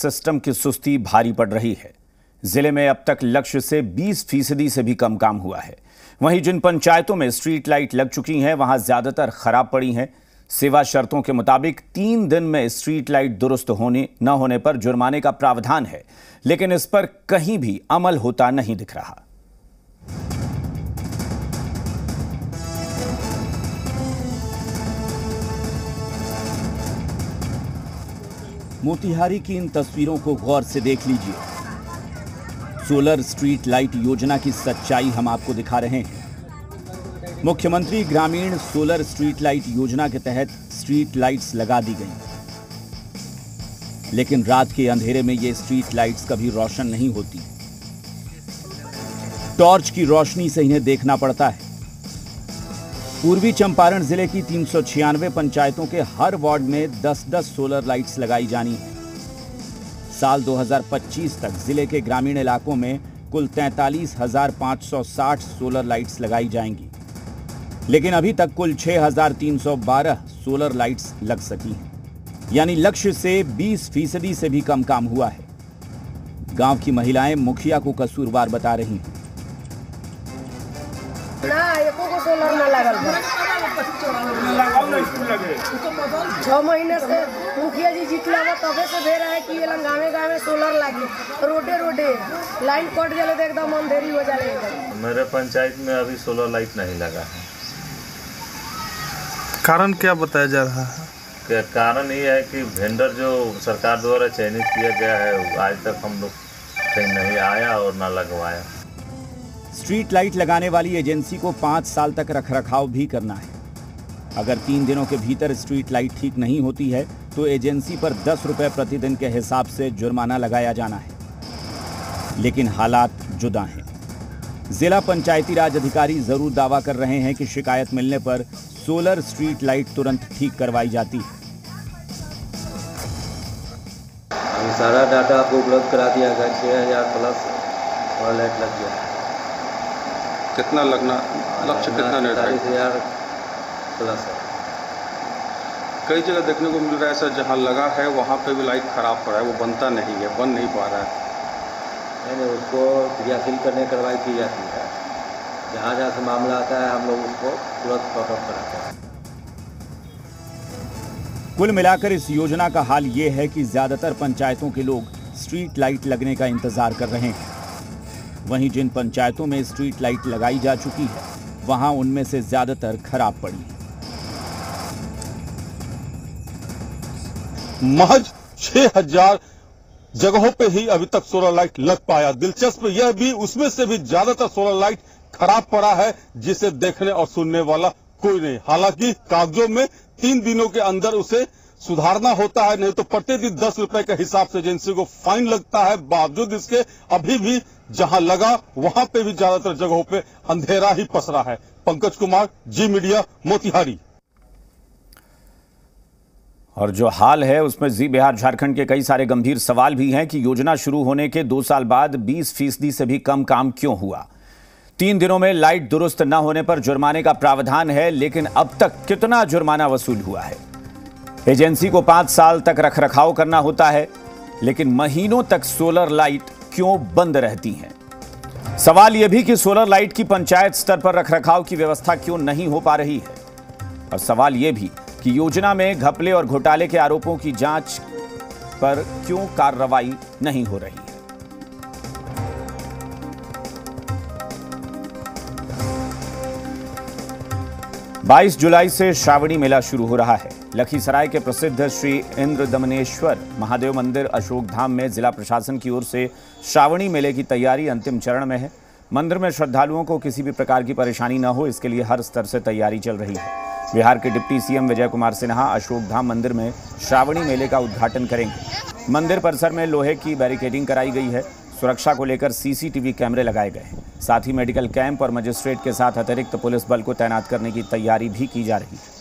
System की सुस्ती भारी पड़ रही है। जिले में अब तक लक्ष्य से 20% से भी कम काम हुआ है। वहीं जिन पंचायतों में स्ट्रीट लाइट लग चुकी हैं वहां ज्यादातर खराब पड़ी हैं। सेवा शर्तों के मुताबिक 3 दिन में स्ट्रीट लाइट दुरुस्त न होने पर जुर्माने का प्रावधान है, लेकिन इस पर कहीं भी अमल होता नहीं दिख रहा। मोतिहारी की इन तस्वीरों को गौर से देख लीजिए। सोलर स्ट्रीट लाइट योजना की सच्चाई हम आपको दिखा रहे हैं। मुख्यमंत्री ग्रामीण सोलर स्ट्रीट लाइट योजना के तहत स्ट्रीट लाइट्स लगा दी गई, लेकिन रात के अंधेरे में ये स्ट्रीट लाइट्स कभी रोशन नहीं होती। टॉर्च की रोशनी से इन्हें देखना पड़ता है। पूर्वी चंपारण जिले की 396 पंचायतों के हर वार्ड में 10-10 सोलर लाइट्स लगाई जानी है। साल 2025 तक जिले के ग्रामीण इलाकों में कुल 43,560 सोलर लाइट्स लगाई जाएंगी, लेकिन अभी तक कुल 6,312 सोलर लाइट्स लग सकी हैं, यानी लक्ष्य से 20% से भी कम काम हुआ है। गांव की महिलाएं मुखिया को कसूरवार बता रही हैं। एको को सोलर ना लागल बा। 6 महीने से मुखिया जी जीतला बा, तबे से दे रहा है कि ये गाँव सोलर लागे। रोडे लाइन कट जाले तो एकदम अंधेरी हो जाले। मेरे पंचायत में अभी सोलर लाइट नहीं लगा है। कारण क्या बताया जा रहा है? कारण ये है कि वेंडर जो सरकार द्वारा चयनित किया गया है, आज तक हम लोग कहीं नहीं आया और ना लगवाया। स्ट्रीट लाइट लगाने वाली एजेंसी को 5 साल तक रखरखाव भी करना है। अगर 3 दिनों के भीतर स्ट्रीट लाइट ठीक नहीं होती है तो एजेंसी पर 10 रुपए प्रतिदिन के हिसाब से जुर्माना लगाया जाना है। लेकिन हालात जुदा हैं। जिला पंचायती राज अधिकारी जरूर दावा कर रहे हैं कि शिकायत मिलने पर सोलर स्ट्रीट लाइट तुरंत ठीक करवाई जाती है। सारा डाटा आपको उपलब्ध करा दिया गया। 6,000 प्लस सोलर लाइट लग गया। कितना लगना लक्ष्य कितना निर्धारित? 40,000 प्लस है। कई जगह देखने को मिल रहा है सर, जहाँ लगा है वहाँ पे भी लाइट खराब पड़ा है, वो बनता नहीं है, बन नहीं पा रहा है। नहीं, उसको क्रियाशील करने कार्रवाई की जाती है। जहाँ जहाँ से मामला आता है हम लोग उसको तुरंत पकड़ कराते हैं। कुल मिलाकर इस योजना का हाल ये है कि ज्यादातर पंचायतों के लोग स्ट्रीट लाइट लगने का इंतजार कर रहे हैं। वहीं जिन पंचायतों में स्ट्रीट लाइट लगाई जा चुकी है वहां उनमें से ज्यादातर खराब पड़ी है। महज 6,000 जगहों पे ही अभी तक सोलर लाइट लग पाया। दिलचस्प यह भी, उसमें से भी ज्यादातर सोलर लाइट खराब पड़ा है, जिसे देखने और सुनने वाला कोई नहीं। हालांकि कागजों में 3 दिनों के अंदर उसे सुधारना होता है, नहीं तो प्रतिदिन 10 रुपए के हिसाब से एजेंसी को फाइन लगता है। बावजूद इसके अभी भी जहां लगा वहां पे भी ज्यादातर जगहों पे अंधेरा ही पसरा है। पंकज कुमार, जी मीडिया, मोतिहारी। और जो हाल है उसमें जी बिहार झारखंड के कई सारे गंभीर सवाल भी हैं कि योजना शुरू होने के 2 साल बाद 20% से भी कम काम क्यों हुआ। 3 दिनों में लाइट दुरुस्त न होने पर जुर्माने का प्रावधान है, लेकिन अब तक कितना जुर्माना वसूल हुआ है। एजेंसी को 5 साल तक रखरखाव करना होता है, लेकिन महीनों तक सोलर लाइट क्यों बंद रहती हैं। सवाल यह भी कि सोलर लाइट की पंचायत स्तर पर रखरखाव की व्यवस्था क्यों नहीं हो पा रही है। और सवाल यह भी कि योजना में घपले और घोटाले के आरोपों की जांच पर क्यों कार्रवाई नहीं हो रही है। 22 जुलाई से श्रावणी मेला शुरू हो रहा है। लखीसराय के प्रसिद्ध श्री इंद्रदमनेश्वर महादेव मंदिर अशोक धाम में जिला प्रशासन की ओर से श्रावणी मेले की तैयारी अंतिम चरण में है। मंदिर में श्रद्धालुओं को किसी भी प्रकार की परेशानी न हो, इसके लिए हर स्तर से तैयारी चल रही है। बिहार के डिप्टी सीएम विजय कुमार सिन्हा अशोक धाम मंदिर में श्रावणी मेले का उद्घाटन करेंगे। मंदिर परिसर में लोहे की बैरिकेडिंग कराई गई है। सुरक्षा को लेकर सीसीटीवी कैमरे लगाए गए हैं। साथ ही मेडिकल कैंप और मजिस्ट्रेट के साथ अतिरिक्त पुलिस बल को तैनात करने की तैयारी भी की जा रही है।